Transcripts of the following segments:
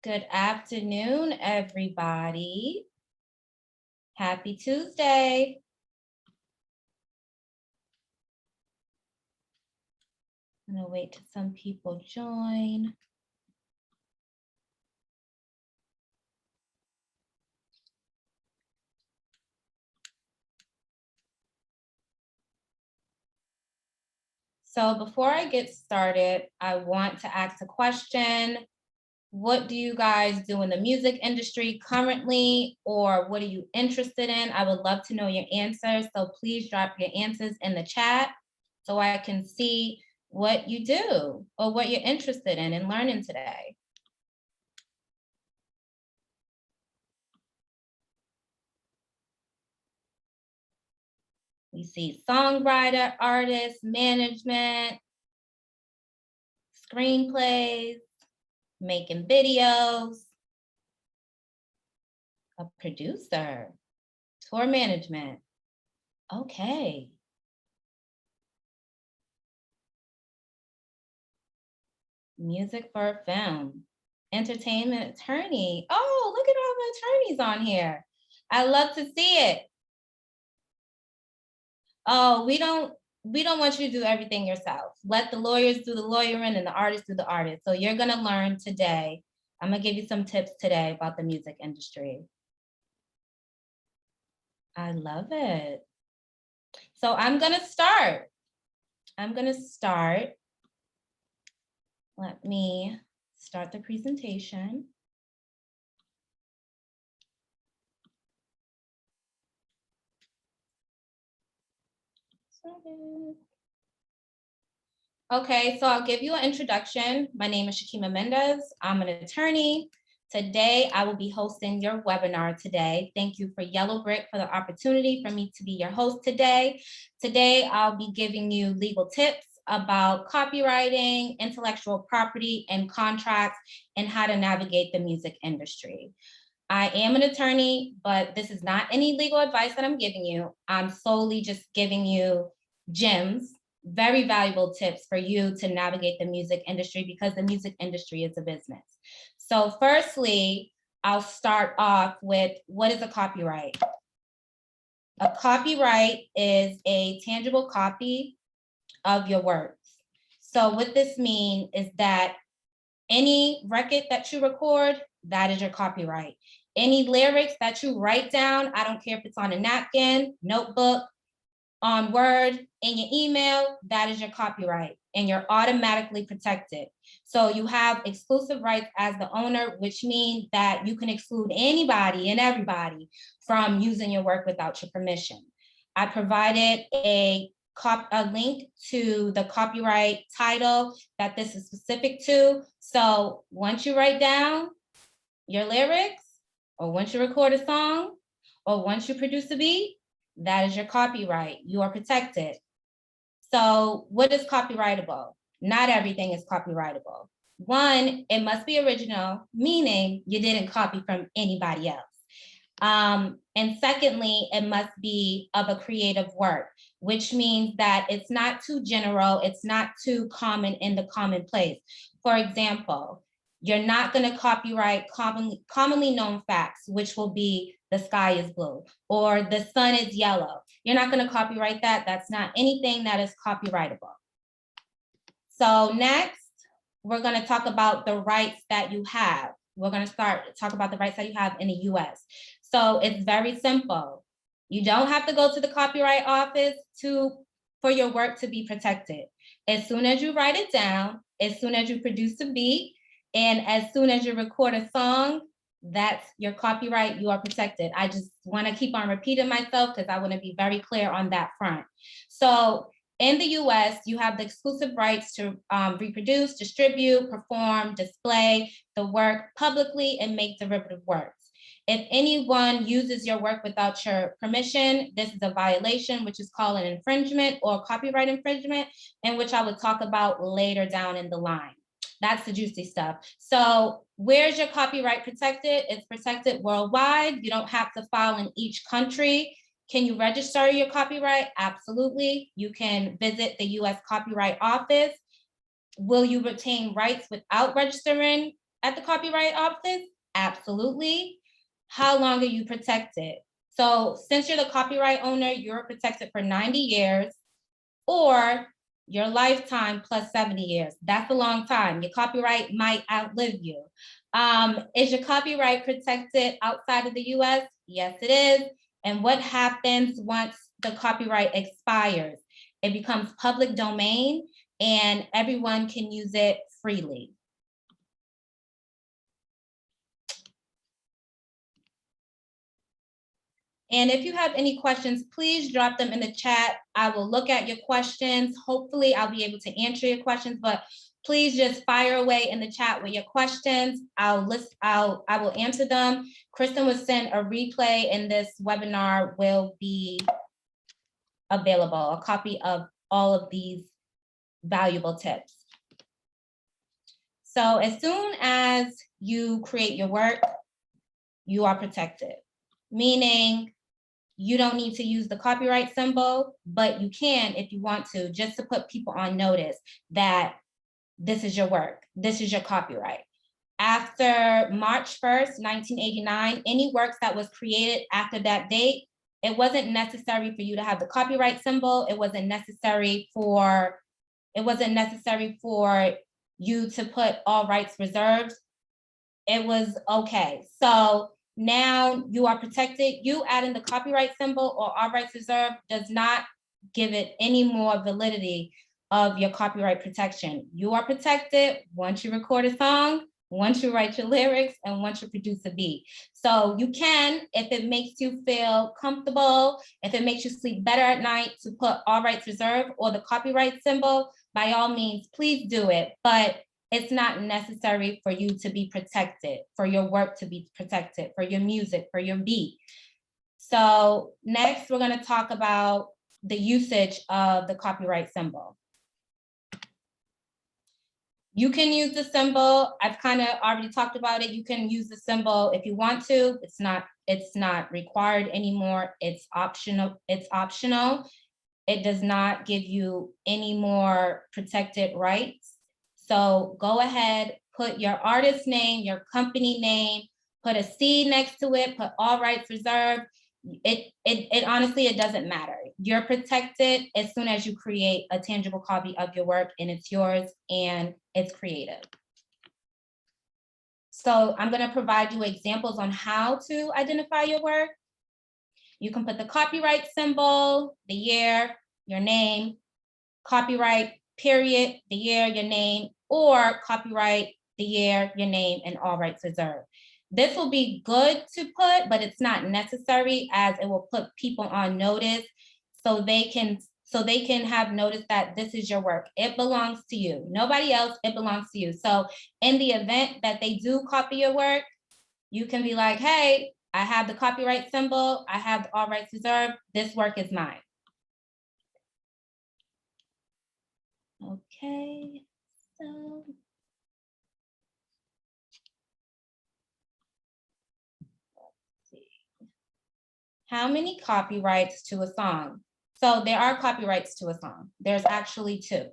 Good afternoon, everybody. Happy Tuesday. I'm gonna wait till some people join. So before I get started, I want to ask a question. What do you guys do in the music industry currently, or what are you interested in? I would love to know your answers. So please drop your answers in the chat so I can see what you do or what you're interested in learning today. We see songwriter, artist, management, screenplays, making videos, a producer, tour management. Okay. Music for a film, entertainment attorney. Oh, look at all the attorneys on here. I love to see it. Oh, we don't want you to do everything yourself. Let the lawyers do the lawyering and the artists do the artist. So you're gonna learn today. I'm gonna give you some tips today about the music industry. I love it. So I'm gonna start. Let me start the presentation. Okay, so I'll give you an introduction. My name is Shakima Mendez. I'm an attorney. Today, I will be hosting your webinar today. Thank you for Yellowbrick for the opportunity for me to be your host today. Today, I'll be giving you legal tips about copywriting, intellectual property, and contracts, and how to navigate the music industry. I am an attorney, but this is not any legal advice that I'm giving you. I'm solely just giving you gems, very valuable tips for you to navigate the music industry because the music industry is a business. So firstly, I'll start off with what is a copyright? A copyright is a tangible copy of your works. So what this means is that any record that you record, that is your copyright. Any lyrics that you write down, I don't care if it's on a napkin, notebook, on Word, in your email, that is your copyright, and you're automatically protected. So you have exclusive rights as the owner, which means that you can exclude anybody and everybody from using your work without your permission. I provided a link to the copyright title that this is specific to. So once you write down your lyrics, or once you record a song, or once you produce a beat, that is your copyright. You are protected. So what is copyrightable? Not everything is copyrightable. One, it must be original, meaning you didn't copy from anybody else. And secondly, it must be of a creative work, which means that it's not too general, it's not too common in the commonplace. For example, you're not going to copyright commonly known facts, which will be the sky is blue or the sun is yellow. You're not going to copyright that. That's not anything that is copyrightable. So next, we're going to talk about the rights that you have. We're going to talk about the rights that you have in the US. So it's very simple. You don't have to go to the copyright office for your work to be protected. As soon as you write it down, as soon as you produce a beat, and as soon as you record a song, that's your copyright, you are protected. I just want to keep on repeating myself because I want to be very clear on that front. So in the US, you have the exclusive rights to reproduce, distribute, perform, display the work publicly, and make derivative works. If anyone uses your work without your permission, this is a violation, which is called an infringement or copyright infringement, and which I will talk about later down in the line. That's the juicy stuff. So where's your copyright protected? It's protected worldwide. You don't have to file in each country. Can you register your copyright? Absolutely. You can visit the US Copyright Office. Will you retain rights without registering at the Copyright Office? Absolutely. How long are you protected? So since you're the copyright owner, you're protected for 90 years or your lifetime plus 70 years. That's a long time. Your copyright might outlive you. Is your copyright protected outside of the US? Yes, it is. And what happens once the copyright expires? It becomes public domain and everyone can use it freely. And if you have any questions, please drop them in the chat. I will look at your questions. Hopefully I'll be able to answer your questions, but please just fire away in the chat with your questions. I will answer them. Kristen will send a replay and this webinar will be available, a copy of all of these valuable tips. So as soon as you create your work, you are protected, meaning you don't need to use the copyright symbol, but you can if you want to, just to put people on notice that this is your work, this is your copyright. After March 1st, 1989, any works that was created after that date, it wasn't necessary for you to have the copyright symbol. It wasn't necessary for you to put all rights reserved. It was okay. So now you are protected. You adding the copyright symbol or all rights reserved does not give it any more validity of your copyright protection. You are protected once you record a song, once you write your lyrics, and once you produce a beat. So you can, if it makes you feel comfortable, if it makes you sleep better at night, to put all rights reserved or the copyright symbol, by all means, please do it. But it's not necessary for you to be protected, for your work to be protected, for your music, for your beat. So next, we're going to talk about the usage of the copyright symbol. You can use the symbol. I've kind of already talked about it. You can use the symbol if you want to. It's not required anymore. It's optional. It's optional. It does not give you any more protected rights. So go ahead, put your artist name, your company name, put a C next to it, put all rights reserved. It honestly, it doesn't matter. You're protected as soon as you create a tangible copy of your work and it's yours and it's creative. So I'm going to provide you examples on how to identify your work. You can put the copyright symbol, the year, your name, copyright, period, the year, your name, or copyright, the year, your name, and all rights reserved. This will be good to put, but it's not necessary, as it will put people on notice so they can have notice that this is your work. It belongs to you. Nobody else, it belongs to you. So in the event that they do copy your work, you can be like, hey, I have the copyright symbol, I have the all rights reserved, this work is mine. Okay, so let's see. How many copyrights to a song? So there are copyrights to a song. There's actually two.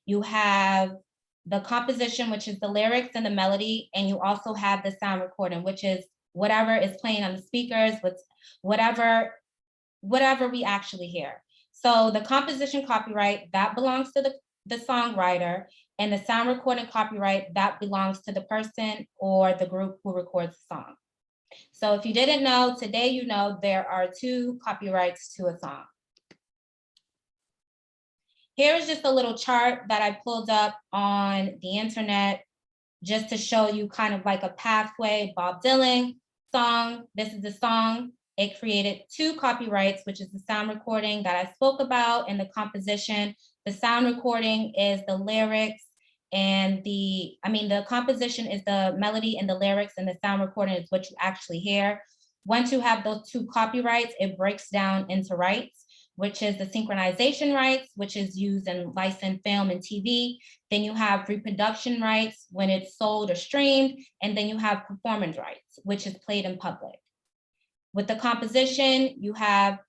You have the composition, which is the lyrics and the melody, and you also have the sound recording, which is whatever is playing on the speakers, with whatever we actually hear. So the composition copyright, that belongs to the songwriter, and the sound recording copyright, that belongs to the person or the group who records the song. So if you didn't know, today you know there are two copyrights to a song. Here's just a little chart that I pulled up on the internet just to show you kind of like a pathway. Bob Dylan song, this is the song. It created two copyrights, which is the sound recording that I spoke about and the composition. The sound recording is the lyrics and the composition is the melody and the lyrics, and the sound recording is what you actually hear. Once you have those two copyrights, it breaks down into rights, which is the synchronization rights, which is used in licensed film and TV. Then you have reproduction rights when it's sold or streamed. And then you have performance rights, which is played in public. With the composition, you have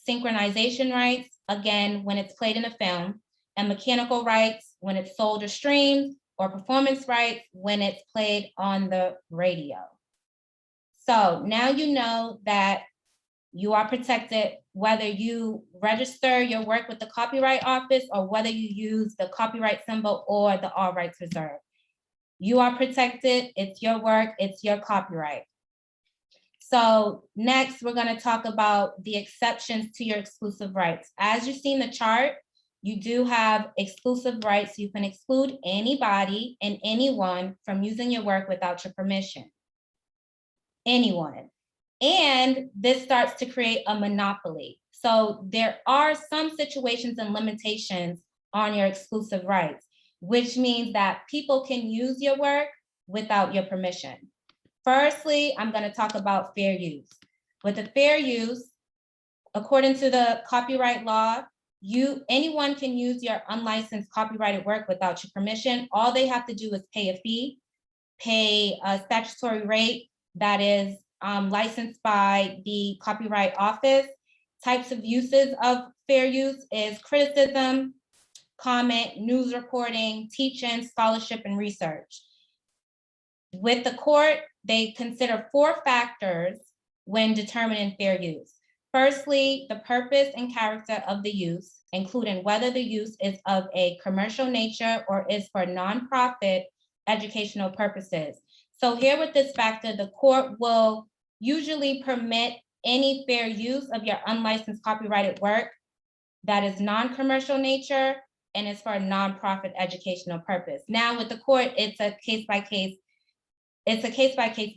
synchronization rights, again, when it's played in a film, and mechanical rights when it's sold or streamed, or performance rights when it's played on the radio. So now you know that you are protected whether you register your work with the Copyright Office or whether you use the copyright symbol or the all rights reserved. You are protected, it's your work, it's your copyright. So next, we're gonna talk about the exceptions to your exclusive rights. As you see in the chart, you do have exclusive rights. You can exclude anybody and anyone from using your work without your permission. Anyone. And this starts to create a monopoly. So there are some situations and limitations on your exclusive rights, which means that people can use your work without your permission. Firstly, I'm going to talk about fair use. With the fair use, according to the copyright law, anyone can use your unlicensed copyrighted work without your permission. All they have to do is pay a fee, pay a statutory rate that is licensed by the Copyright Office. Types of uses of fair use is criticism, comment, news reporting, teaching, scholarship, and research. With the court, they consider 4 factors when determining fair use. Firstly, the purpose and character of the use, including whether the use is of a commercial nature or is for nonprofit educational purposes. So here with this factor, the court will usually permit any fair use of your unlicensed copyrighted work that is non-commercial nature and is for a nonprofit educational purpose. Now with the court, it's a case-by-case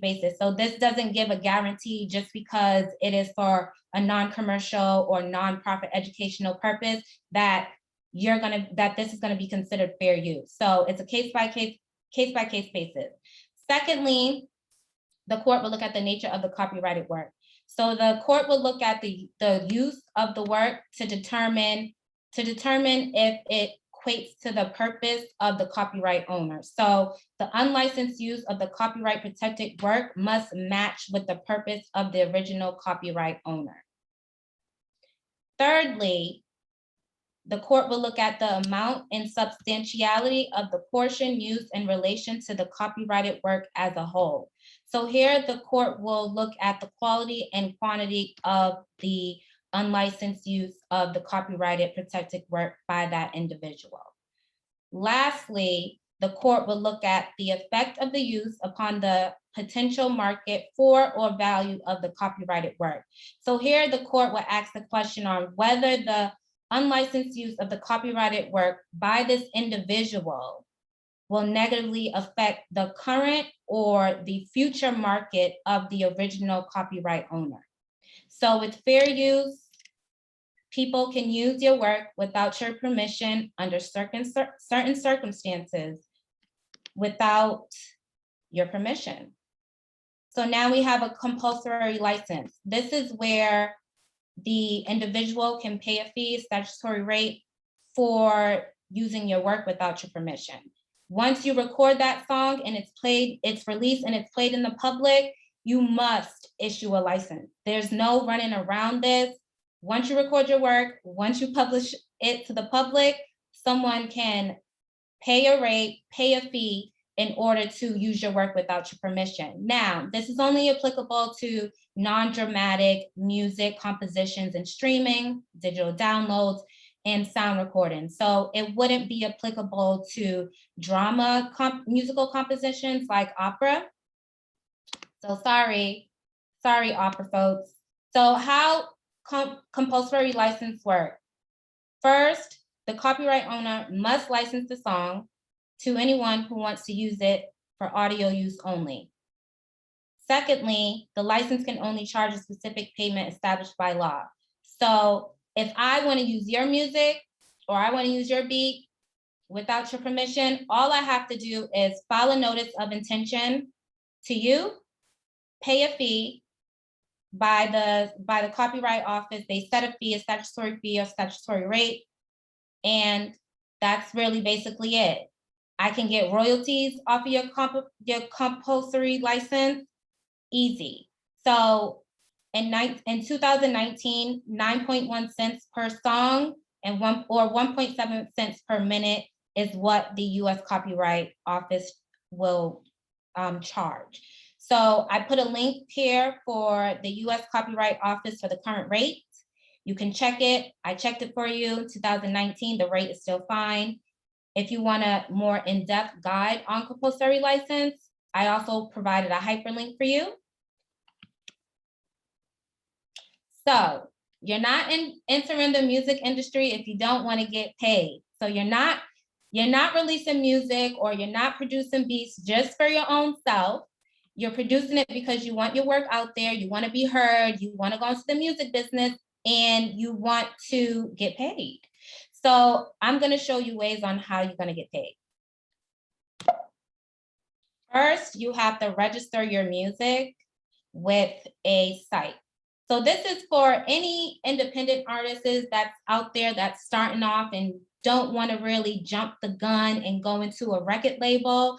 basis. So this doesn't give a guarantee just because it is for a non-commercial or nonprofit educational purpose that this is gonna be considered fair use. So it's a case-by-case basis. Secondly, the court will look at the nature of the copyrighted work. So the court will look at the use of the work to determine if it equates to the purpose of the copyright owner. So the unlicensed use of the copyright protected work must match with the purpose of the original copyright owner. Thirdly, the court will look at the amount and substantiality of the portion used in relation to the copyrighted work as a whole. So here the court will look at the quality and quantity of the unlicensed use of the copyrighted protected work by that individual. Lastly, the court will look at the effect of the use upon the potential market for or value of the copyrighted work. So here the court will ask the question on whether the unlicensed use of the copyrighted work by this individual will negatively affect the current or the future market of the original copyright owner. So with fair use, people can use your work without your permission under certain circumstances without your permission. So now we have a compulsory license. This is where the individual can pay a fee, statutory rate for using your work without your permission. Once you record that song and it's released and it's played in the public, you must issue a license. There's no running around this. Once you record your work, once you publish it to the public, someone can pay a rate, pay a fee in order to use your work without your permission. Now, this is only applicable to non-dramatic music compositions and streaming, digital downloads, and sound recordings. So it wouldn't be applicable to musical compositions like opera. So sorry opera folks. So how compulsory license work? First, the copyright owner must license the song to anyone who wants to use it for audio use only. Secondly, the license can only charge a specific payment established by law. So if I want to use your music or I want to use your beat without your permission, all I have to do is file a notice of intention to you, pay a fee by the Copyright Office. They set a fee, a statutory fee or statutory rate, and that's really basically it. I can get royalties off of your compulsory license, easy. So in 2019, 9.1 cents per song and 1.7 cents per minute is what the US Copyright Office will charge. So I put a link here for the US Copyright Office for the current rate. You can check it. I checked it for you. 2019, the rate is still fine. If you want a more in-depth guide on compulsory license, I also provided a hyperlink for you. So you're not entering the music industry if you don't want to get paid. So you're not releasing music or you're not producing beats just for your own self. You're producing it because you want your work out there, you want to be heard, you want to go into the music business, and you want to get paid. So I'm going to show you ways on how you're going to get paid. First, you have to register your music with a site. So this is for any independent artists that's out there that's starting off and don't want to really jump the gun and go into a record label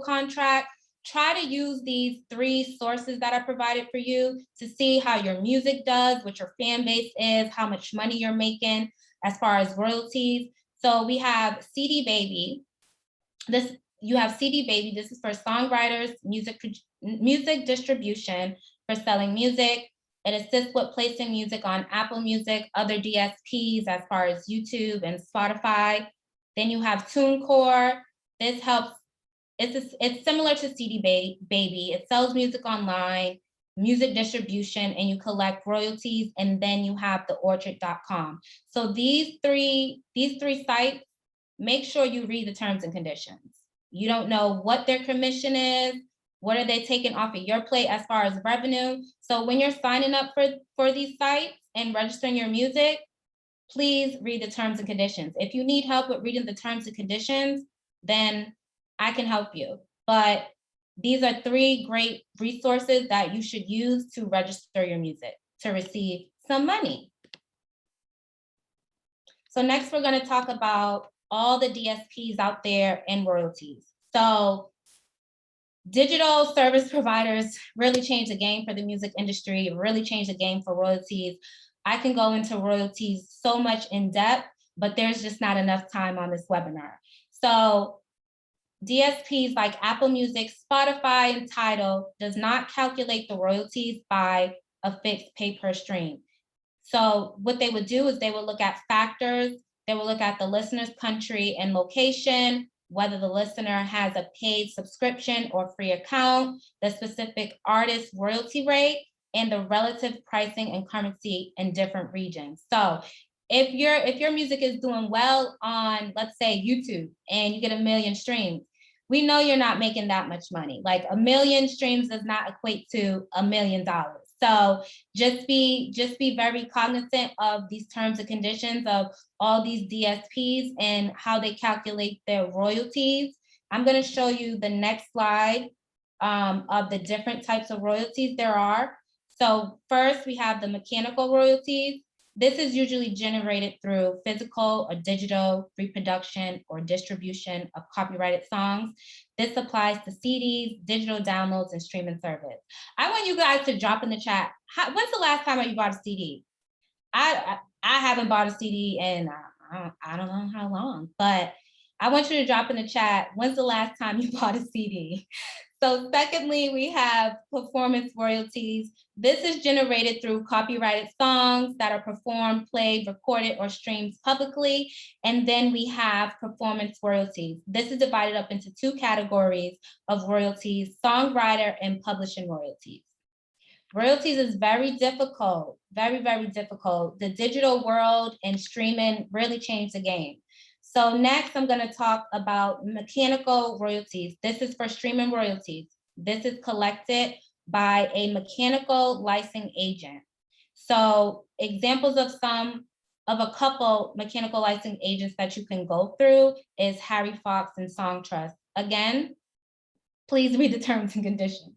contract. Try to use these 3 sources that I provided for you to see how your music does, what your fan base is, how much money you're making as far as royalties. So we have CD Baby. You have CD Baby. This is for songwriters, music distribution for selling music. It assists with placing music on Apple Music, other DSPs as far as YouTube and Spotify. Then you have TuneCore. This helps. It's similar to CD Baby. It sells music online, music distribution, and you collect royalties. And then you have the Orchard.com. So these three sites, make sure you read the terms and conditions. You don't know what their commission is, what are they taking off of your plate as far as revenue. So when you're signing up for these sites and registering your music, please read the terms and conditions. If you need help with reading the terms and conditions, then I can help you. But these are 3 great resources that you should use to register your music to receive some money. So next we're going to talk about all the DSPs out there and royalties. So digital service providers really changed the game for the music industry, really changed the game for royalties. I can go into royalties so much in depth, but there's just not enough time on this webinar. So DSPs like Apple Music, Spotify, and Tidal does not calculate the royalties by a fixed pay per stream. So what they would do is they would look at factors. They will look at the listener's country and location, whether the listener has a paid subscription or free account, the specific artist royalty rate, and the relative pricing and currency in different regions. So if your music is doing well on, let's say, YouTube, and you get 1 million streams, we know you're not making that much money. Like 1 million streams does not equate to $1 million. So just be very cognizant of these terms and conditions of all these DSPs and how they calculate their royalties. I'm going to show you the next slide of the different types of royalties there are. So first we have the mechanical royalties. This is usually generated through physical or digital reproduction or distribution of copyrighted songs. This applies to CDs, digital downloads, and streaming service. I want you guys to drop in the chat, when's the last time you bought a CD? I haven't bought a CD in I don't know how long, but I want you to drop in the chat, when's the last time you bought a CD? So secondly, we have performance royalties. This is generated through copyrighted songs that are performed, played, recorded, or streamed publicly. And then we have performance royalties. This is divided up into 2 categories of royalties, songwriter and publishing royalties. Royalties is very difficult, very, very difficult. The digital world and streaming really changed the game. So next, I'm going to talk about mechanical royalties. This is for streaming royalties. This is collected by a mechanical licensing agent. So examples of a couple mechanical licensing agents that you can go through is Harry Fox and Songtrust. Again, please read the terms and conditions.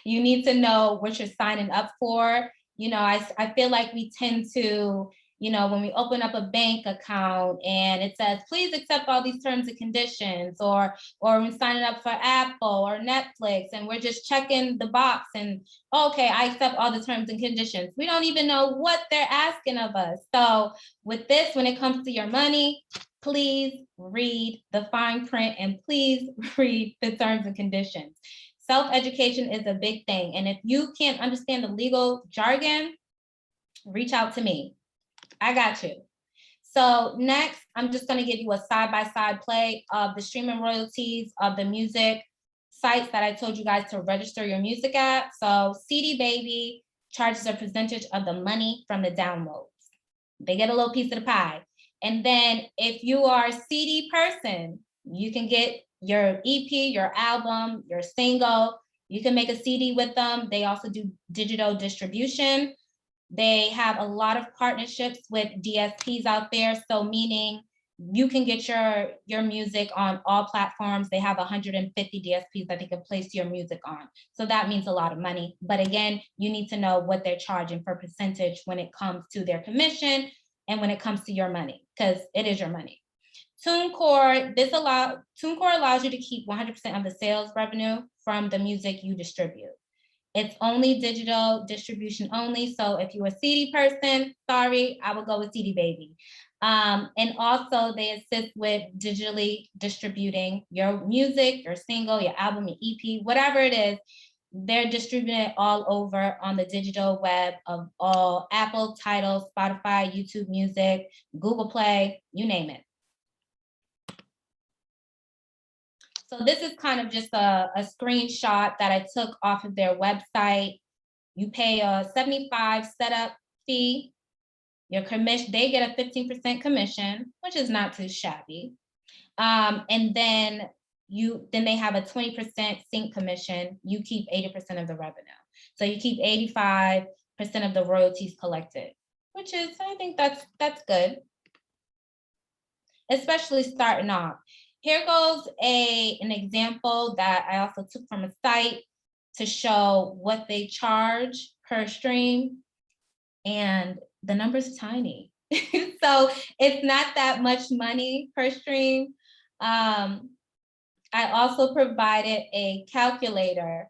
You need to know what you're signing up for. You know, I feel like we tend to, you know, when we open up a bank account and it says, please accept all these terms and conditions, or we're signing up for Apple or Netflix and we're just checking the box and, okay, I accept all the terms and conditions. We don't even know what they're asking of us. So with this, when it comes to your money, please read the fine print and please read the terms and conditions. Self-education is a big thing. And if you can't understand the legal jargon, reach out to me. I got you. So next, I'm just going to give you a side-by-side play of the streaming royalties of the music sites that I told you guys to register your music at. So CD Baby charges a percentage of the money from the downloads. They get a little piece of the pie. And then if you are a CD person, you can get your EP, your album, your single. You can make a CD with them. They also do digital distribution. They have a lot of partnerships with DSPs out there. So meaning you can get your music on all platforms. They have 150 DSPs that they can place your music on. So that means a lot of money. But again, you need to know what they're charging for percentage when it comes to their commission and when it comes to your money, because it is your money. TuneCore, TuneCore allows you to keep 100% of the sales revenue from the music you distribute. It's only digital distribution only. So if you're a CD person, sorry, I would go with CD Baby. And also they assist with digitally distributing your music, your single, your album, your EP, whatever it is. They're distributing it all over on the digital web of all Apple, Tidal, Spotify, YouTube Music, Google Play, you name it. So this is kind of just a screenshot that I took off of their website. You pay a $75 setup fee. Your commission, they get a 15% commission, which is not too shabby. And then they have a 20% sync commission. You keep 80% of the revenue. So you keep 85% of the royalties collected, which is, I think that's good, especially starting off. Here goes an example that I also took from a site to show what they charge per stream, and the number's tiny. So it's not that much money per stream. I also provided a calculator.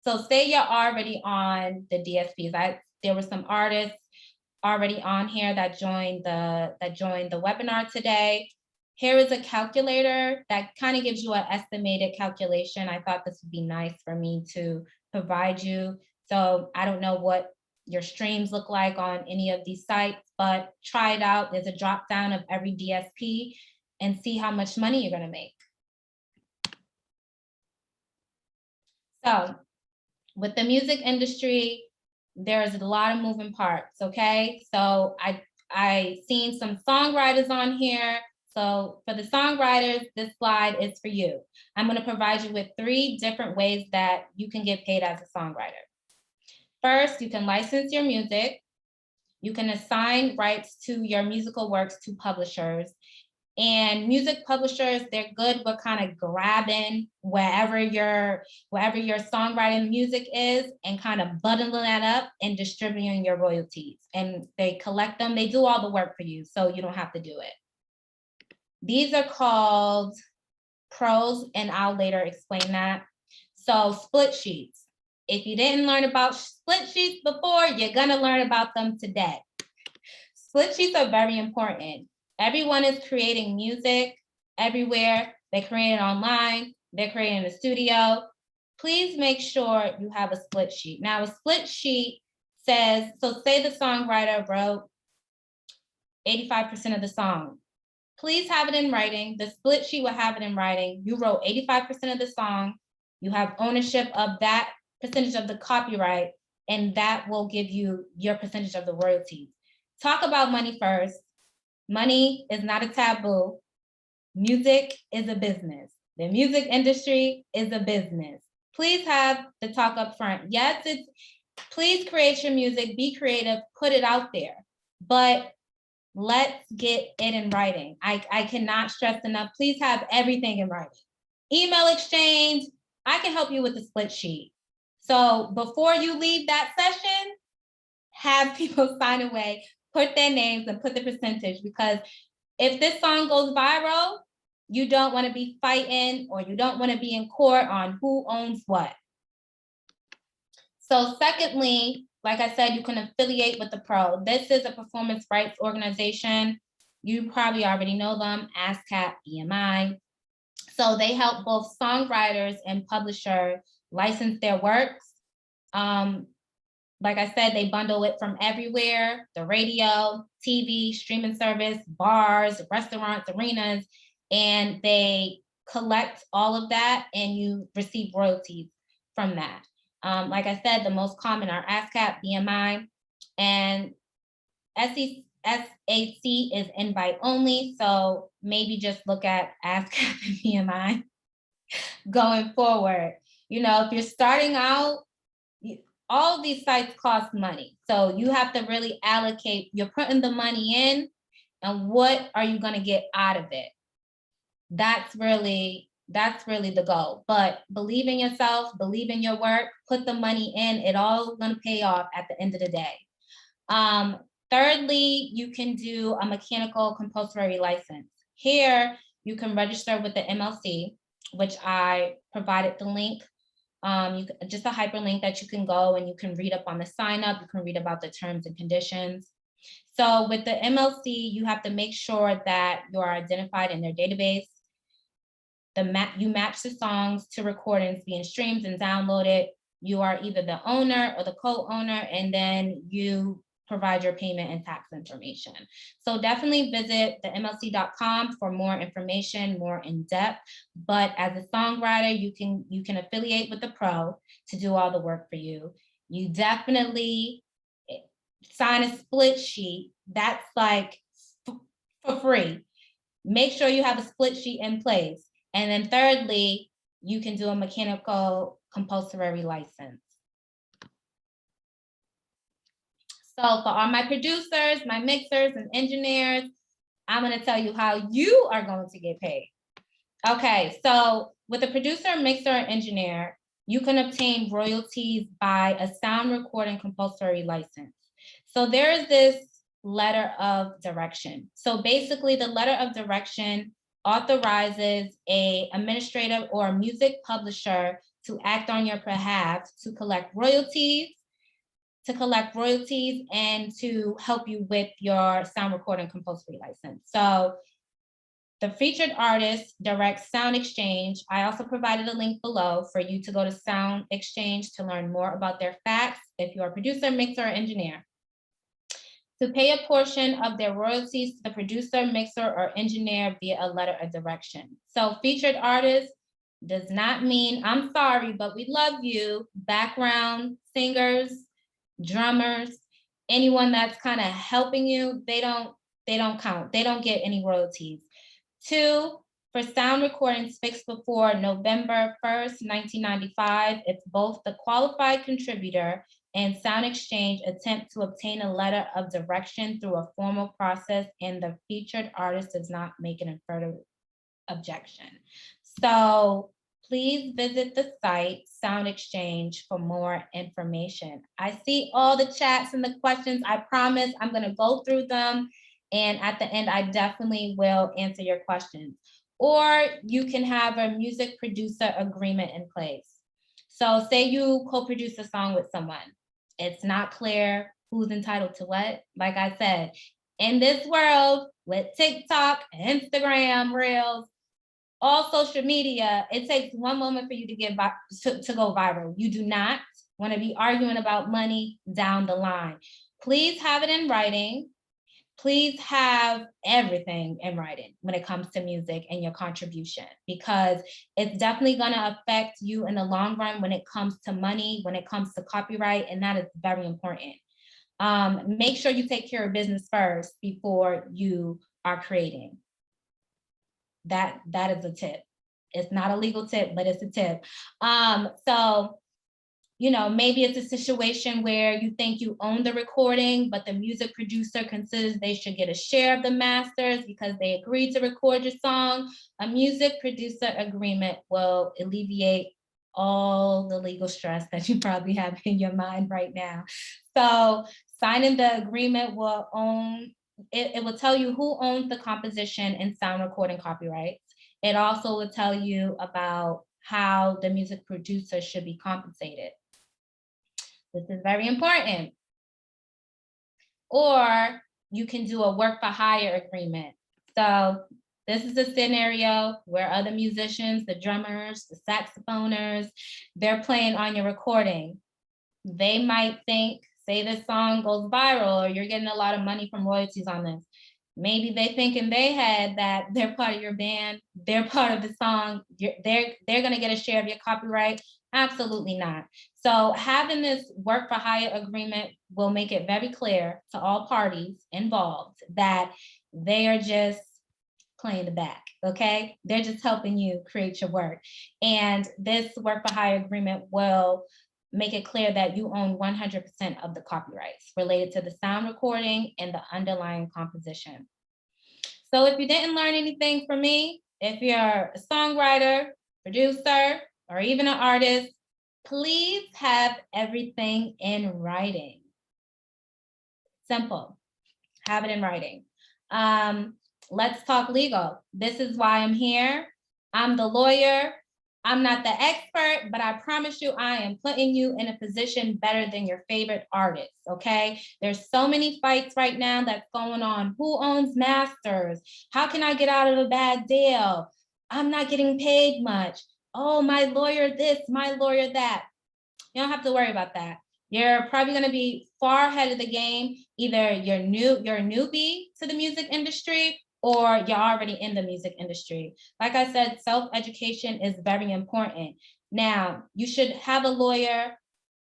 So say you're already on the DSPs. There were some artists already on here that joined the webinar today. Here is a calculator that kind of gives you an estimated calculation. I thought this would be nice for me to provide you. So I don't know what your streams look like on any of these sites, but try it out. There's a drop down of every DSP and see how much money you're going to make. So with the music industry, there's a lot of moving parts, okay? So I seen some songwriters on here. So for the songwriters, this slide is for you. I'm going to provide you with 3 different ways that you can get paid as a songwriter. First, you can license your music. You can assign rights to your musical works to publishers. And music publishers, they're good with kind of grabbing wherever your songwriting music is and kind of bundling that up and distributing your royalties. And they collect them. They do all the work for you, so you don't have to do it. These are called pros, and I'll later explain that. So split sheets. If you didn't learn about split sheets before, you're gonna learn about them today. Split sheets are very important. Everyone is creating music everywhere. They create it online. They're creating a studio. Please make sure you have a split sheet. Now, a split sheet says, so say the songwriter wrote 85% of the song. Please have it in writing. The split sheet will have it in writing. You wrote 85% of the song. You have ownership of that percentage of the copyright, and that will give you your percentage of the royalties. Talk about money first. Money is not a taboo. Music is a business. The music industry is a business. Please have the talk up front. Yes, please create your music, be creative, put it out there, but let's get it in writing. I cannot stress enough, please have everything in writing. Email exchange, I can help you with the split sheet. So before you leave that session, have people sign away, put their names and put the percentage, because if this song goes viral, you don't want to be fighting or you don't want to be in court on who owns what. So secondly, like I said, you can affiliate with the pro. This is a performance rights organization. You probably already know them, ASCAP, BMI. So they help both songwriters and publishers license their works. Like I said, they bundle it from everywhere, the radio, TV, streaming service, bars, restaurants, arenas, and they collect all of that and you receive royalties from that. Like I said, the most common are ASCAP, BMI, and SAC is invite only. So maybe just look at ASCAP and BMI going forward. You know, if you're starting out, all of these sites cost money. So you have to really allocate, you're putting the money in and what are you gonna get out of it? That's really the goal. But believe in yourself, believe in your work, put the money in, it all gonna pay off at the end of the day. Thirdly, you can do a mechanical compulsory license. Here, you can register with the MLC, which I provided the link. Just a hyperlink that you can go and you can read up on the sign up, you can read about the terms and conditions. So with the MLC, you have to make sure that you're identified in their database. You match the songs to recordings being streamed and downloaded. You are either the owner or the co-owner, and then you provide your payment and tax information. So definitely visit the MLC.com for more information, more in depth. But as a songwriter, you can affiliate with the pro to do all the work for you. You definitely sign a split sheet. That's like for free. Make sure you have a split sheet in place. And then thirdly, you can do a mechanical compulsory license. So for all my producers, my mixers and engineers, I'm gonna tell you how you are going to get paid. Okay, so with a producer, mixer, and engineer, you can obtain royalties by a sound recording compulsory license. So there is this letter of direction. So basically the letter of direction authorizes a administrative or music publisher to act on your behalf to collect royalties and to help you with your sound recording compulsory license. So the featured artist directs Sound Exchange. I also provided a link below for you to go to Sound Exchange to learn more about their facts if you're a producer, mixer, or engineer. To pay a portion of their royalties to the producer, mixer, or engineer via a letter of direction. So featured artist does not mean, I'm sorry, but we love you, background singers, drummers, anyone that's kind of helping you, they don't count. They don't get any royalties. 2, for sound recordings fixed before November 1st, 1995, it's both the qualified contributor and Sound Exchange attempt to obtain a letter of direction through a formal process, and the featured artist does not make an further objection. So please visit the site Sound Exchange for more information. I see all the chats and the questions. I promise I'm going to go through them, and at the end, I definitely will answer your questions. Or you can have a music producer agreement in place. So say you co-produce a song with someone. It's not clear who's entitled to what. Like I said, in this world with TikTok, Instagram, Reels, all social media, it takes one moment for you to to go viral. You do not want to be arguing about money down the line. Please have it in writing. Please have everything in writing when it comes to music and your contribution, because it's definitely going to affect you in the long run when it comes to money, when it comes to copyright, and that is very important. Make sure you take care of business first before you are creating. That is a tip. It's not a legal tip, but it's a tip. So, you know, maybe it's a situation where you think you own the recording, but the music producer considers they should get a share of the masters because they agreed to record your song. A music producer agreement will alleviate all the legal stress that you probably have in your mind right now. So signing the agreement will it will tell you who owns the composition and sound recording copyrights. It also will tell you about how the music producer should be compensated. This is very important. Or you can do a work for hire agreement. So this is a scenario where other musicians, the drummers, the saxophoners, they're playing on your recording. They might think, say this song goes viral or you're getting a lot of money from royalties on this. Maybe they think in their head that they're part of your band, they're part of the song, they're gonna get a share of your copyright. Absolutely not. So having this work for hire agreement will make it very clear to all parties involved that they are just playing the back, okay? They're just helping you create your work. And this work for hire agreement will make it clear that you own 100% of the copyrights related to the sound recording and the underlying composition. So if you didn't learn anything from me, if you're a songwriter, producer, or even an artist, please have everything in writing. Simple, have it in writing. Let's talk legal. This is why I'm here. I'm the lawyer. I'm not the expert, but I promise you, I am putting you in a position better than your favorite artist, okay? There's so many fights right now that's going on. Who owns masters? How can I get out of a bad deal? I'm not getting paid much. Oh, my lawyer this, my lawyer that. You don't have to worry about that. You're probably going to be far ahead of the game. Either you're a newbie to the music industry, or you're already in the music industry. Like I said, self-education is very important. Now, you should have a lawyer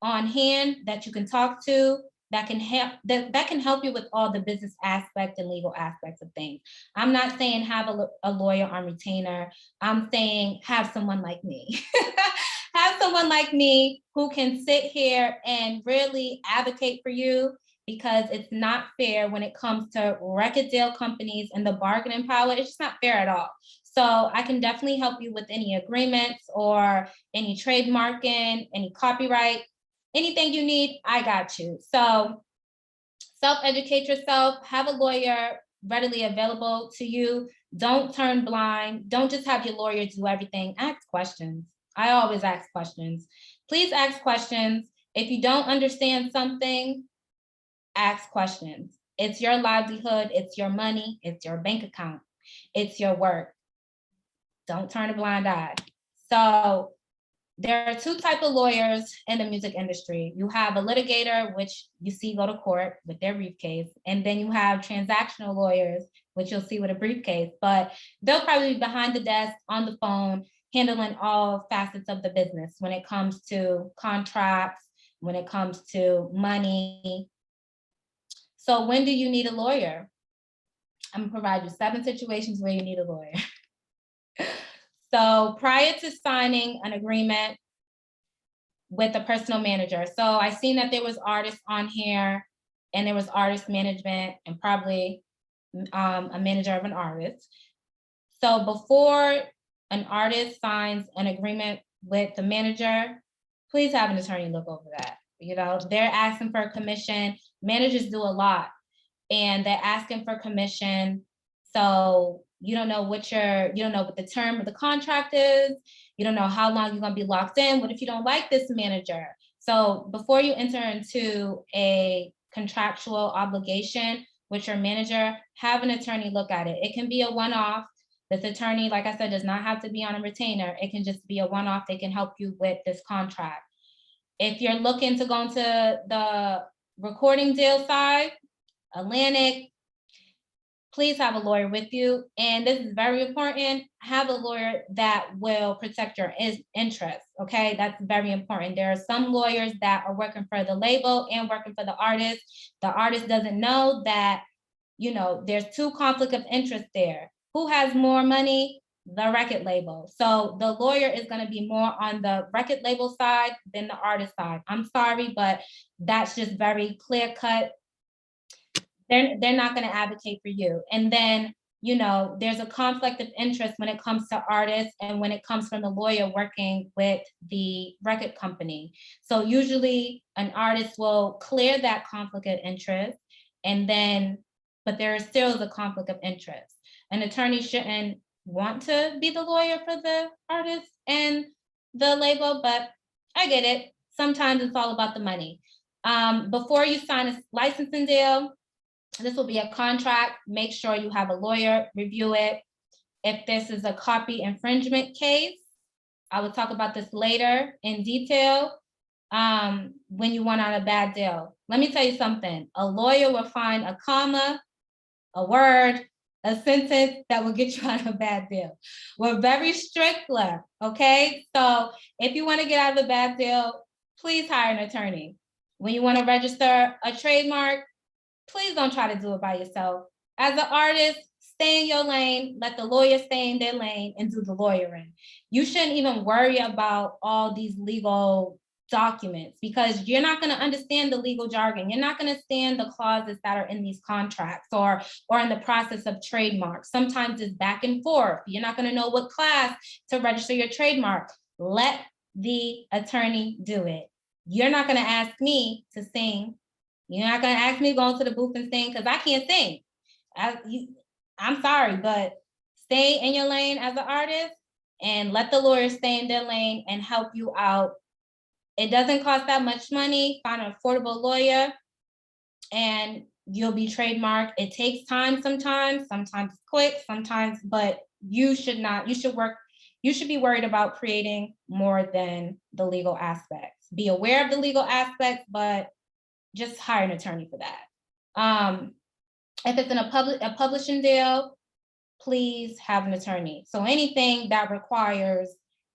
on hand that you can talk to, that can help you with all the business aspect and legal aspects of things. I'm not saying have a lawyer on retainer. I'm saying have someone like me. Have someone like me who can sit here and really advocate for you, because it's not fair when it comes to record deal companies and the bargaining power. It's just not fair at all. So I can definitely help you with any agreements or any trademarking, any copyright, anything you need, I got you. So self-educate yourself, have a lawyer readily available to you. Don't turn blind. Don't just have your lawyer do everything. Ask questions. I always ask questions. Please ask questions. If you don't understand something, ask questions. It's your livelihood, it's your money, it's your bank account, it's your work. Don't turn a blind eye. So there are two types of lawyers in the music industry. You have a litigator, which you see go to court with their briefcase, and then you have transactional lawyers, which you'll see with a briefcase, but they'll probably be behind the desk on the phone, handling all facets of the business when it comes to contracts, when it comes to money. So when do you need a lawyer? I'm gonna provide you 7 situations where you need a lawyer. So prior to signing an agreement with a personal manager. So I seen that there was artists on here, and there was artist management and probably a manager of an artist. So before an artist signs an agreement with the manager, please have an attorney look over that. You know, they're asking for a commission. Managers do a lot, and they're asking for commission. So you don't know what the term of the contract is. You don't know how long you're gonna be locked in. What if you don't like this manager? So before you enter into a contractual obligation with your manager, have an attorney look at it. It can be a one-off. This attorney, like I said, does not have to be on a retainer. It can just be a one-off. They can help you with this contract. If you're looking to go into the recording deal side, Atlantic, please have a lawyer with you. And this is very important. Have a lawyer that will protect your interests, okay? That's very important. There are some lawyers that are working for the label and working for the artist. The artist doesn't know that, you know, there's 2 conflict of interest there. Who has more money? The record label. So the lawyer is going to be more on the record label side than the artist side. I'm sorry, but that's just very clear cut. They're not going to advocate for you. And then, you know, there's a conflict of interest when it comes to artists and when it comes from the lawyer working with the record company. So usually an artist will clear that conflict of interest, and then, but there is still the conflict of interest. An attorney shouldn't want to be the lawyer for the artist and the label, but I get it. Sometimes it's all about the money. Before you sign a licensing deal, This will be a contract. Make sure you have a lawyer review it. If this is a copy infringement case, I will talk about this later in detail. When you want on a bad deal, let me tell you something. A lawyer will find a comma, a word, a sentence that will get you on a bad deal. We're very strict, okay? So if you want to get out of a bad deal, please hire an attorney. When you want to register a trademark, please don't try to do it by yourself. As an artist, stay in your lane, let the lawyer stay in their lane and do the lawyering. You shouldn't even worry about all these legal documents because you're not going to understand the legal jargon. You're not going to understand the clauses that are in these contracts or in the process of trademarks. Sometimes it's back and forth. You're not going to know what class to register your trademark. Let the attorney do it. You're not going to ask me to sing. You're not going to ask me to go into the booth and sing because I can't sing. I'm sorry, but stay in your lane as an artist and let the lawyers stay in their lane and help you out. It doesn't cost that much money. Find an affordable lawyer and you'll be trademarked. It takes time sometimes it's quick, sometimes, but you should be worried about creating more than the legal aspects. Be aware of the legal aspects, but just hire an attorney for that. If it's in a publishing deal, please have an attorney. So anything that requires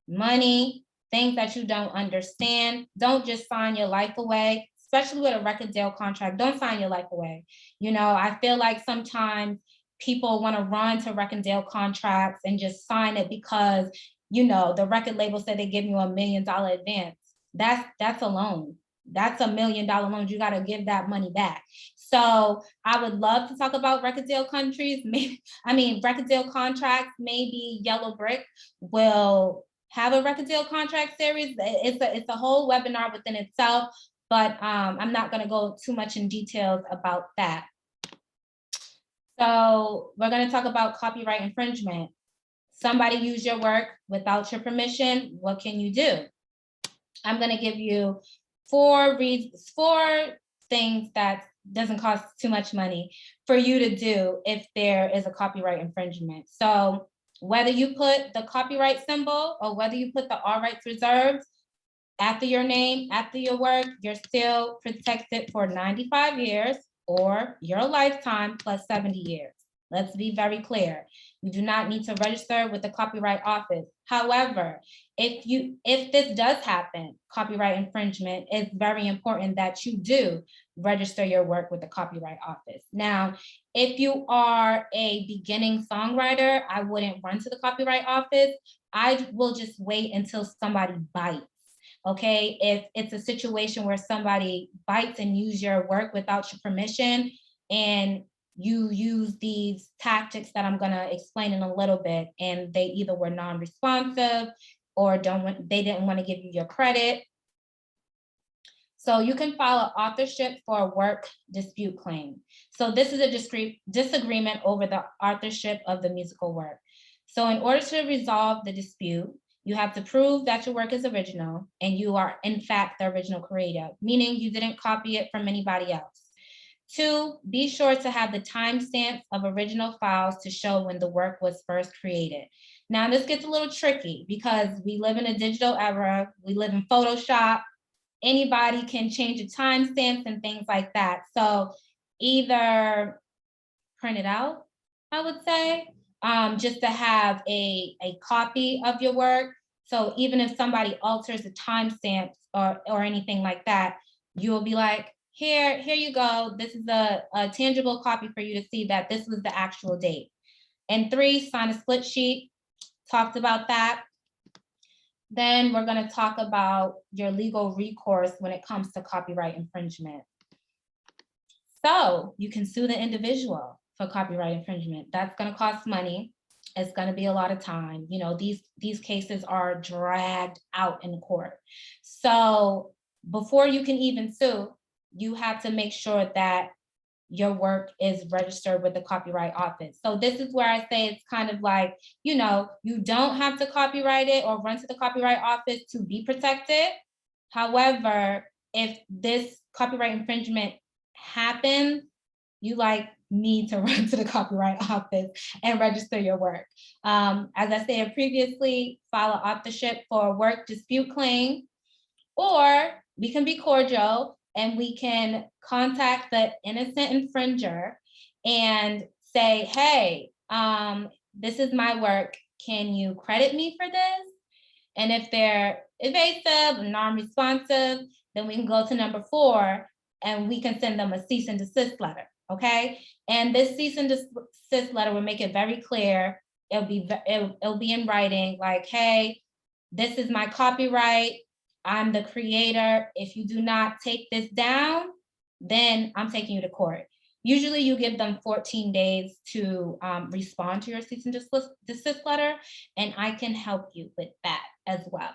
money, things that you don't understand, don't just sign your life away, especially with a record deal contract. Don't sign your life away. You know, I feel like sometimes people want to run to record deal contracts and just sign it because, you know, the record label said they give you $1 million advance. That's a loan. That's $1 million loan. You got to give that money back. So I would love to talk about record deal record deal contracts. Maybe Yellowbrick will have a record deal contract series. It's a whole webinar within itself, but I'm not going to go too much in details about that. So we're going to talk about copyright infringement. Somebody used your work without your permission. What can you do? I'm going to give you 4 things that doesn't cost too much money for you to do if there is a copyright infringement. So whether you put the copyright symbol or whether you put the all rights reserved after your name, after your work, you're still protected for 95 years or your lifetime plus 70 years. Let's be very clear. You do not need to register with the Copyright Office. However, if this does happen, copyright infringement, it's very important that you do register your work with the Copyright Office. Now, if you are a beginning songwriter, I wouldn't run to the Copyright Office. I will just wait until somebody bites. Okay, if it's a situation where somebody bites and use your work without your permission and you use these tactics that I'm gonna explain in a little bit, and they either were non-responsive or they didn't want to give you your credit. So you can file an authorship for a work dispute claim. So this is a disagreement over the authorship of the musical work. So in order to resolve the dispute, you have to prove that your work is original and you are in fact the original creator, meaning you didn't copy it from anybody else. 2, be sure to have the timestamps of original files to show when the work was first created. Now this gets a little tricky because we live in a digital era, we live in Photoshop, anybody can change the timestamps and things like that. So either print it out, I would say, just to have a copy of your work. So even if somebody alters the timestamps or anything like that, you'll be like, here you go. This is a tangible copy for you to see that this was the actual date. And 3, sign a split sheet. Talked about that. Then we're going to talk about your legal recourse when it comes to copyright infringement. So you can sue the individual for copyright infringement. That's going to cost money. It's going to be a lot of time. You know, these cases are dragged out in court. So before you can even sue, you have to make sure that your work is registered with the Copyright Office. So this is where I say it's kind of like, you know, you don't have to copyright it or run to the Copyright Office to be protected. However, if this copyright infringement happens, you like me to run to the copyright office and register your work. As I said previously, file an authorship for a work dispute claim, or we can be cordial and we can contact the innocent infringer and say, hey, this is my work. Can you credit me for this? And if they're evasive, non-responsive, then we can go to number 4 and we can send them a cease and desist letter, okay? And this cease and desist letter will make it very clear. It'll be in writing, like, hey, this is my copyright. I'm the creator. If you do not take this down, then I'm taking you to court. Usually you give them 14 days to respond to your cease and desist letter, and I can help you with that as well.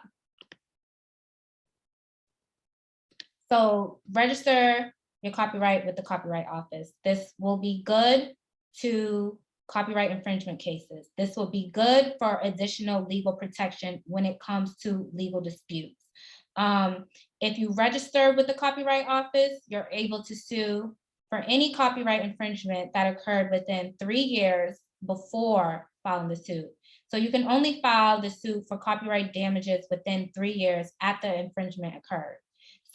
So register your copyright with the Copyright Office. This will be good to copyright infringement cases. This will be good for additional legal protection when it comes to legal disputes. If you register with the Copyright Office, you're able to sue for any copyright infringement that occurred within 3 years before filing the suit. So you can only file the suit for copyright damages within 3 years after infringement occurred.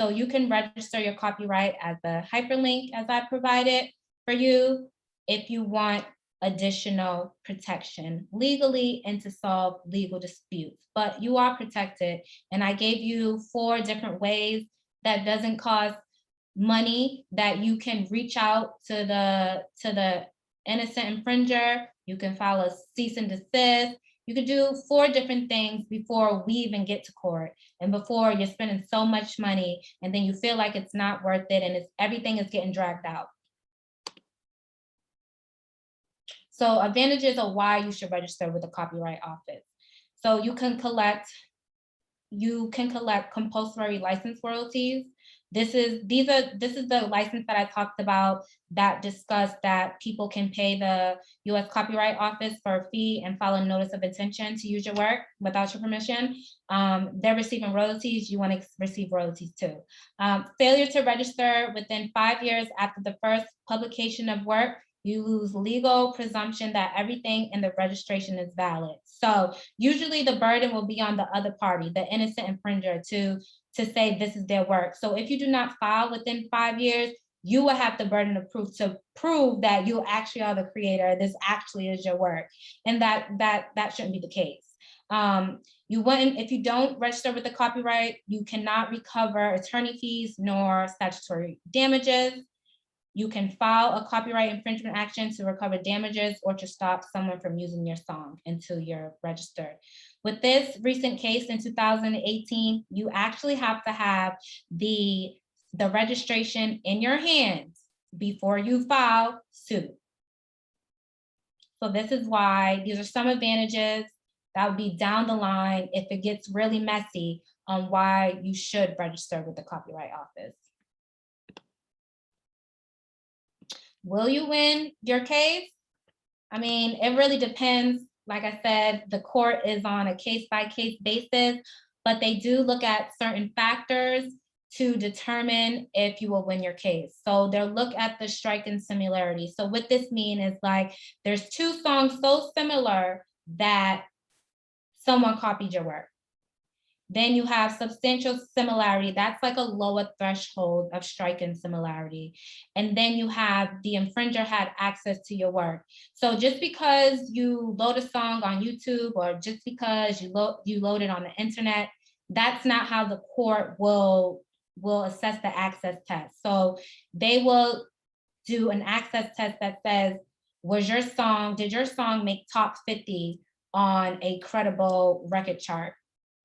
So you can register your copyright as the hyperlink as I provided for you if you want additional protection legally and to solve legal disputes. But you are protected, and I gave you 4 different ways that doesn't cost money that you can reach out to the innocent infringer. You can file a cease and desist. You could do 4 different things before we even get to court, and before you're spending so much money and then you feel like it's not worth it and everything is getting dragged out. So advantages of why you should register with the Copyright Office. So you can collect compulsory license royalties. This is the license that I talked about that discussed that people can pay the U.S. Copyright Office for a fee and file a notice of intention to use your work without your permission. They're receiving royalties. You want to receive royalties too. Failure to register within 5 years after the first publication of work, you lose legal presumption that everything in the registration is valid. So usually the burden will be on the other party, the innocent infringer, to say this is their work. So if you do not file within 5 years, you will have the burden of proof to prove that you actually are the creator, this actually is your work. And that shouldn't be the case. If you don't register with the copyright, you cannot recover attorney fees nor statutory damages. You can file a copyright infringement action to recover damages or to stop someone from using your song until you're registered. With this recent case in 2018, you actually have to have the registration in your hands before you file suit. So this is why these are some advantages that would be down the line if it gets really messy on why you should register with the Copyright Office. Will you win your case? I mean, it really depends. Like I said, the court is on a case-by-case basis, but they do look at certain factors to determine if you will win your case. So they'll look at the striking similarity. So what this means is, like, there's 2 songs so similar that someone copied your work. Then you have substantial similarity. That's like a lower threshold of striking similarity. And then you have the infringer had access to your work. So just because you load a song on YouTube or just because you load it on the internet, that's not how the court will assess the access test. So they will do an access test that says, did your song make top 50 on a credible record chart?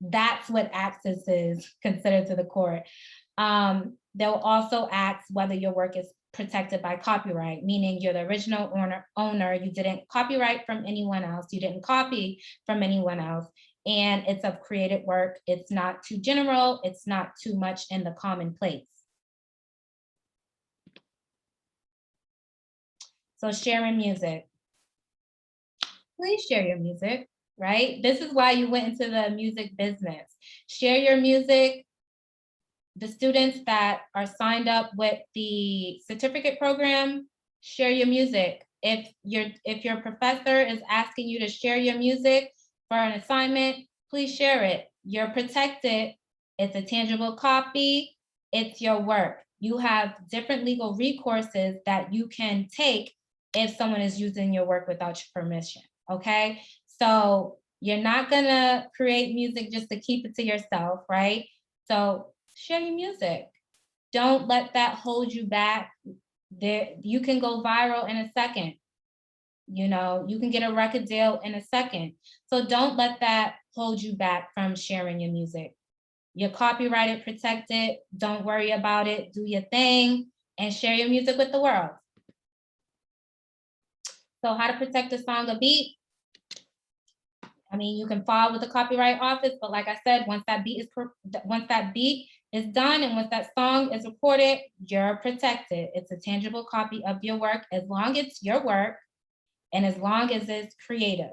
That's what access is considered to the court. They'll also ask whether your work is protected by copyright, meaning you're the original owner, you didn't copyright from anyone else, you didn't copy from anyone else, and it's of created work. It's not too general, it's not too much in the commonplace. So sharing music. Please share your music. Right? This is why you went into the music business. Share your music. The students that are signed up with the certificate program, Share your music. If your professor is asking you to share your music for an assignment, please share it. You're protected. It's a tangible copy. It's your work. You have different legal recourses that you can take if someone is using your work without your permission, okay? So you're not gonna create music just to keep it to yourself, right? So share your music. Don't let that hold you back. You can go viral in a second. You know, you can get a record deal in a second. So don't let that hold you back from sharing your music. You're copyrighted, protected. Don't worry about it. Do your thing and share your music with the world. So how to protect a song or beat? I mean, you can file with the Copyright Office, but like I said, once that beat is done and once that song is recorded, you're protected. It's a tangible copy of your work as long as it's your work and as long as it's creative.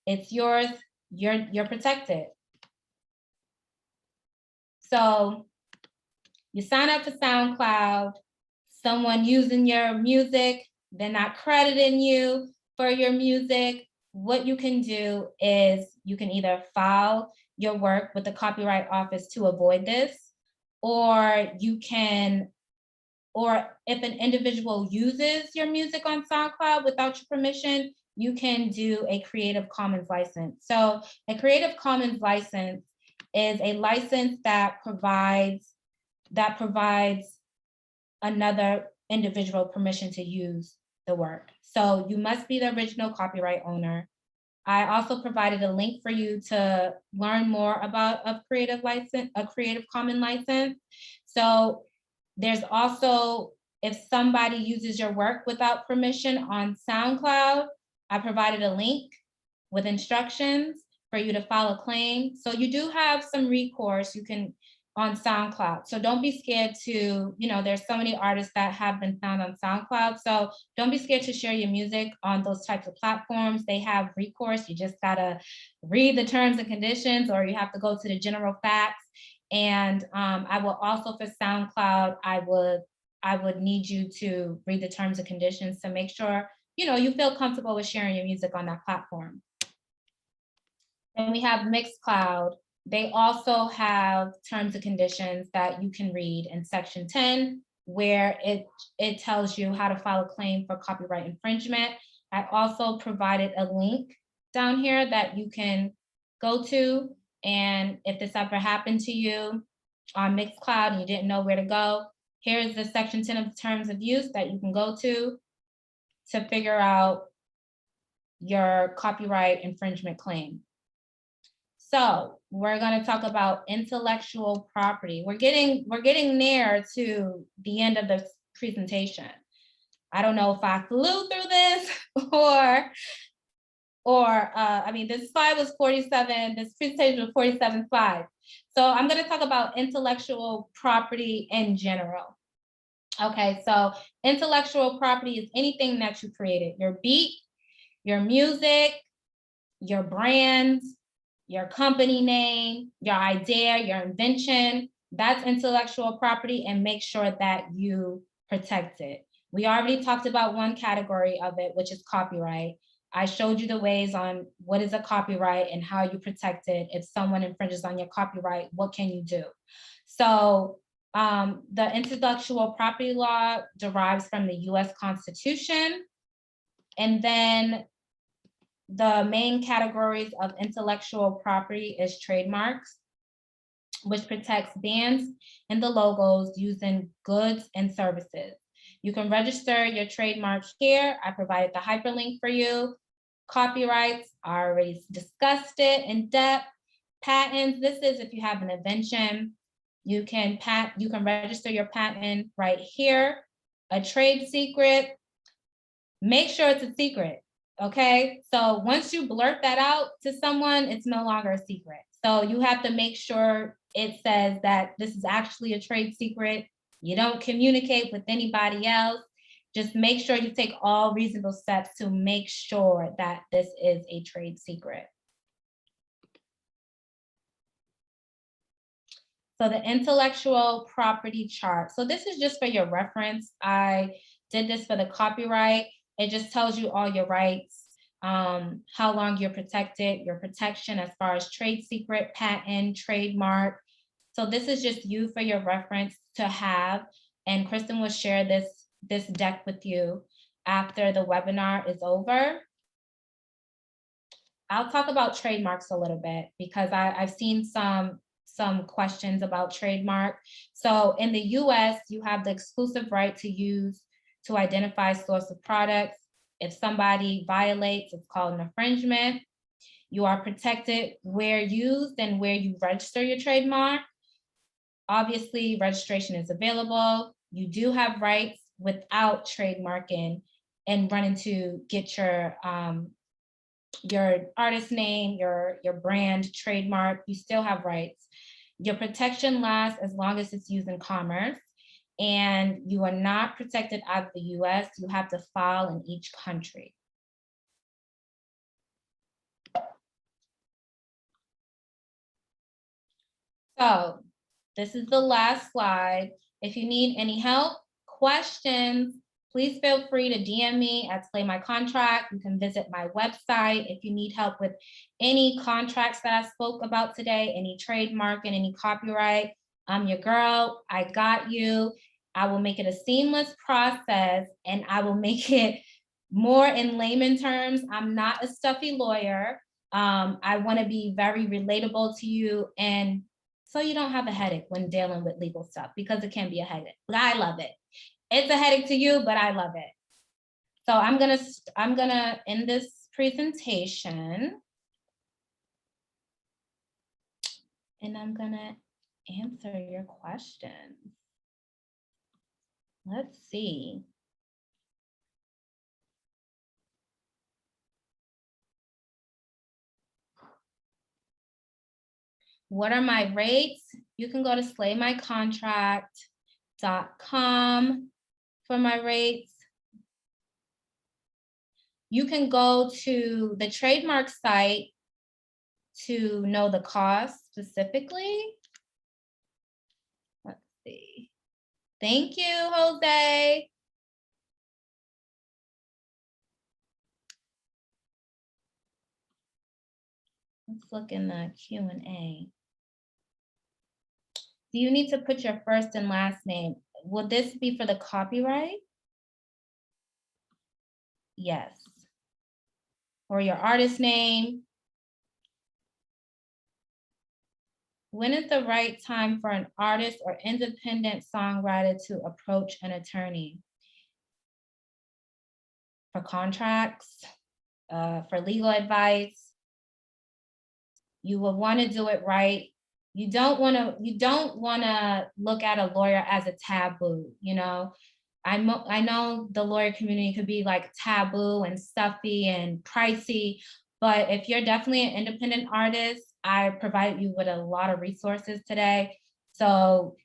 It's yours, you're protected. So you sign up for SoundCloud, someone using your music, they're not crediting you for your music. What you can do is you can either file your work with the Copyright Office to avoid this, or you can, or if an individual uses your music on SoundCloud without your permission, you can do a Creative Commons license. So a Creative Commons license is a license that provides another individual permission to use the work. So you must be the original copyright owner. I also provided a link for you to learn more about a Creative Commons license. So there's also, if somebody uses your work without permission on SoundCloud, I provided a link with instructions for you to file a claim. So you do have some recourse you can on SoundCloud. So don't be scared to, there's so many artists that have been found on SoundCloud. So don't be scared to share your music on those types of platforms. They have recourse. You just gotta read the terms and conditions, or you have to go to the general facts. And I will also, for SoundCloud, I would need you to read the terms and conditions to make sure, you feel comfortable with sharing your music on that platform. And we have Mixcloud. They also have terms and conditions that you can read in section 10, where it tells you how to file a claim for copyright infringement. I also provided a link down here that you can go to. And if this ever happened to you on Mixcloud and you didn't know where to go, here's the section 10 of the terms of use that you can go to figure out your copyright infringement claim. So we're going to talk about intellectual property. We're getting near to the end of this presentation. I don't know if I flew through this or I mean, this slide was 47, this presentation was 47 slides. So I'm going to talk about intellectual property in general. Okay, so intellectual property is anything that you created, your beat, your music, your brand, your company name, your idea, your invention. That's intellectual property, and make sure that you protect it. We already talked about one category of it, which is copyright. I showed you the ways on what is a copyright and how you protect it. If someone infringes on your copyright, what can you do? So the intellectual property law derives from the US Constitution. And then the main categories of intellectual property is trademarks, which protects brands and the logos used in goods and services. You can register your trademark here. I provided the hyperlink for you. Copyrights, I already discussed it in depth. Patents, this is if you have an invention. You can register your patent right here. A trade secret, make sure it's a secret. Okay, so once you blurt that out to someone, it's no longer a secret. So you have to make sure it says that this is actually a trade secret. You don't communicate with anybody else. Just make sure you take all reasonable steps to make sure that this is a trade secret. So the intellectual property chart. So this is just for your reference. I did this for the copyright. It just tells you all your rights, how long you're protected, your protection as far as trade secret, patent, trademark. So this is just you for your reference to have. And Kristen will share this deck with you after the webinar is over. I'll talk about trademarks a little bit because I've seen some questions about trademark. So in the US, you have the exclusive right to use to identify source of products. If somebody violates, it's called an infringement. You are protected where used and where you register your trademark. Obviously, registration is available. You do have rights without trademarking and running to get your artist name, your brand trademark. You still have rights. Your protection lasts as long as it's used in commerce, and you are not protected out of the US. You have to file in each country. So this is the last slide. If you need any help, questions, please feel free to DM me at Slay My Contract. You can visit my website if you need help with any contracts that I spoke about today, any trademark and any copyright. I'm your girl, I got you. I will make it a seamless process and I will make it more in layman terms. I'm not a stuffy lawyer. I wanna be very relatable to you, and so you don't have a headache when dealing with legal stuff, because it can be a headache, but I love it. It's a headache to you, but I love it. So I'm gonna end this presentation and I'm gonna answer your questions. Let's see. What are my rates? You can go to slaymycontract.com for my rates. You can go to the trademark site to know the cost specifically. Let's see. Thank you, Jose. Let's look in the Q&A. Do you need to put your first and last name? Will this be for the copyright? Yes. Or your artist name. When is the right time for an artist or independent songwriter to approach an attorney? For contracts, for legal advice? You will want to do it right. You don't want to look at a lawyer as a taboo, you know. I know the lawyer community could be like taboo and stuffy and pricey, but if you're definitely an independent artist, I provide you with a lot of resources today. So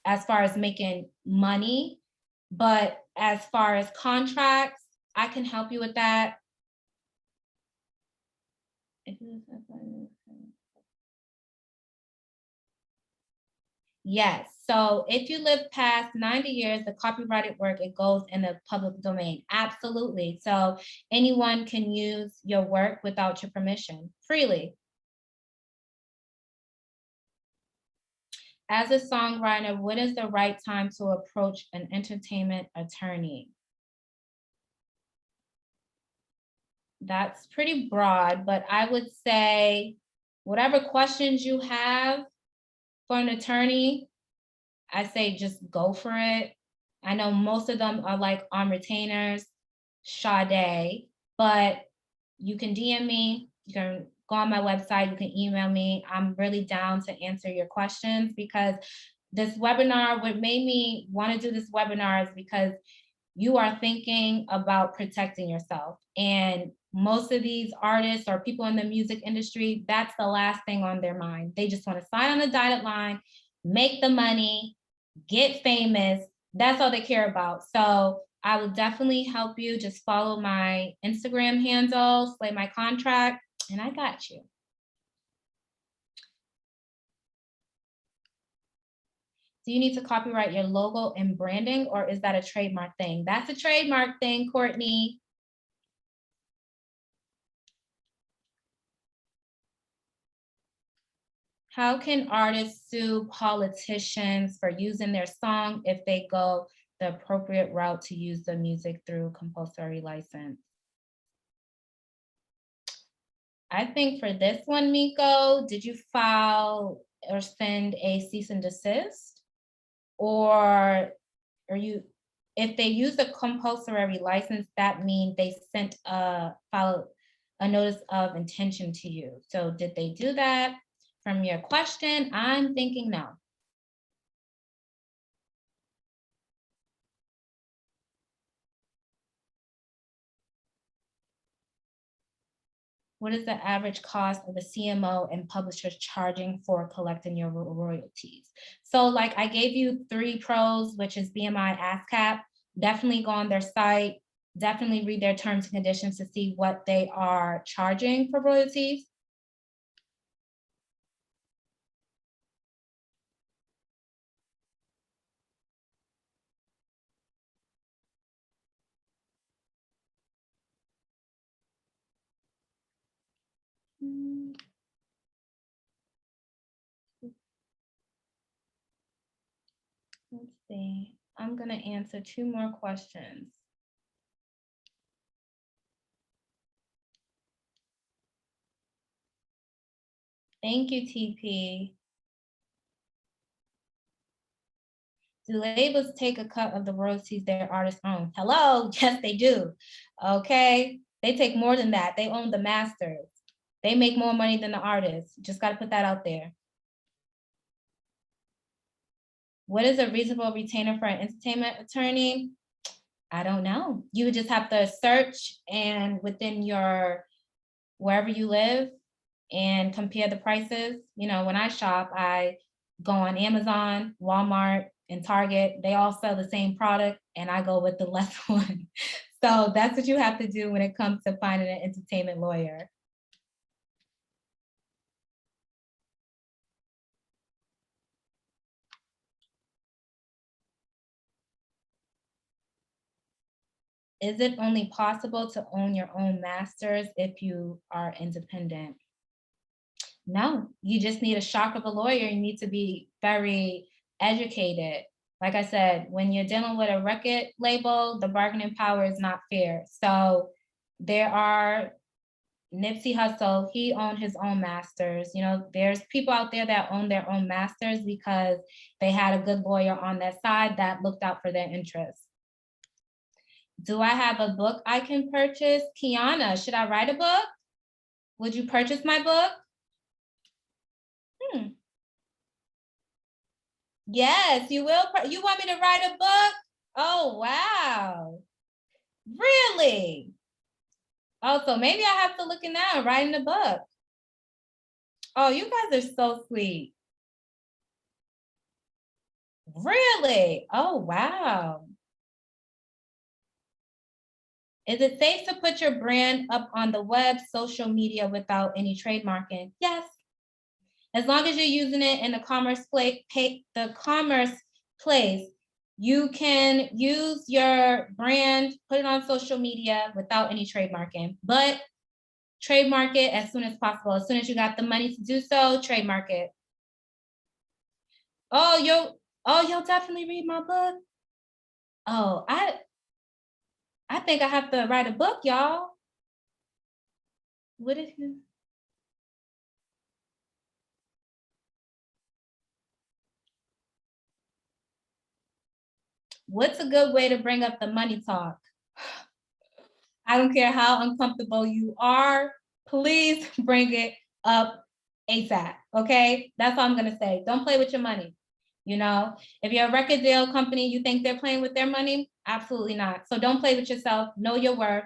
as far as making money, but as far as contracts, I can help you with that. Yes, so if you live past 90 years, the copyrighted work, it goes in the public domain. Absolutely. So anyone can use your work without your permission, freely. As a songwriter, when is the right time to approach an entertainment attorney? That's pretty broad, but I would say whatever questions you have for an attorney, I say just go for it. I know most of them are like on retainers, Sade, but you can DM me, you can go on my website, you can email me. I'm really down to answer your questions, because this webinar, what made me want to do this webinar is because you are thinking about protecting yourself. And most of these artists or people in the music industry, that's the last thing on their mind. They just want to sign on the dotted line, make the money, get famous. That's all they care about. So I will definitely help you. Just follow my Instagram handle, Slay My Contract, and I got you. Do you need to copyright your logo and branding, or is that a trademark thing? That's a trademark thing, Courtney. How can artists sue politicians for using their song if they go the appropriate route to use the music through compulsory license? I think for this one, Miko, did you file or send a cease and desist? Or are you, if they use a compulsory license, that means they sent file a notice of intention to you. So did they do that? From your question, I'm thinking no. What is the average cost of the CMO and publishers charging for collecting your royalties? So like I gave you 3 pros, which is BMI, ASCAP. Definitely go on their site, definitely read their terms and conditions to see what they are charging for royalties. Let's see. I'm gonna answer 2 more questions. Thank you, TP. Do labels take a cut of the royalties their artists own? Hello, yes, they do. Okay, they take more than that. They own the masters. They make more money than the artists. Just got to put that out there. What is a reasonable retainer for an entertainment attorney? I don't know. You would just have to search and within your, wherever you live, and compare the prices. You know, when I shop, I go on Amazon, Walmart, and Target. They all sell the same product, and I go with the less one. So that's what you have to do when it comes to finding an entertainment lawyer. Is it only possible to own your own masters if you are independent? No, you just need a shock of a lawyer. You need to be very educated. Like I said, when you're dealing with a record label, the bargaining power is not fair. So there are Nipsey Hussle, he owned his own masters. You know, there's people out there that own their own masters because they had a good lawyer on their side that looked out for their interests. Do I have a book I can purchase? Kiana, should I write a book? Would you purchase my book? Yes, you will. You want me to write a book? Oh, wow. Really? Oh, so maybe I have to look in now writing a book. Oh, you guys are so sweet. Really? Oh, wow. Is it safe to put your brand up on the web, social media without any trademarking? Yes. As long as you're using it in the commerce place, you can use your brand, put it on social media without any trademarking, but trademark it as soon as possible. As soon as you got the money to do so, trademark it. Oh, you'll definitely read my book. Oh, I think I have to write a book, y'all. What if you? What's a good way to bring up the money talk? I don't care how uncomfortable you are, please bring it up ASAP, okay? That's all I'm gonna say. Don't play with your money. You know, if you're a record deal company, you think they're playing with their money? Absolutely not. So don't play with yourself, know your worth,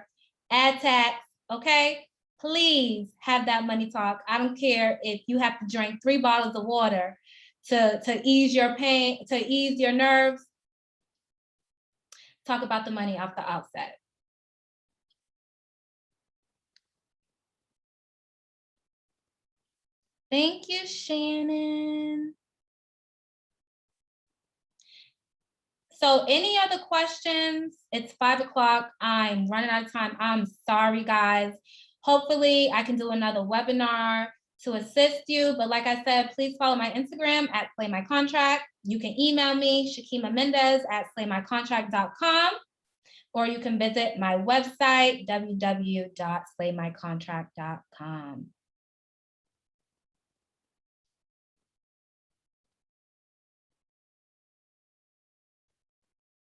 add tax, okay? Please have that money talk. I don't care if you have to drink 3 bottles of water to ease your pain, to ease your nerves. Talk about the money off the outset. Thank you, Shannon. So any other questions? It's 5 o'clock. I'm running out of time. I'm sorry, guys. Hopefully I can do another webinar to assist you. But like I said, please follow my Instagram at slaymycontract. You can email me, Shakima Mendez at slaymycontract.com, or you can visit my website, www.slaymycontract.com.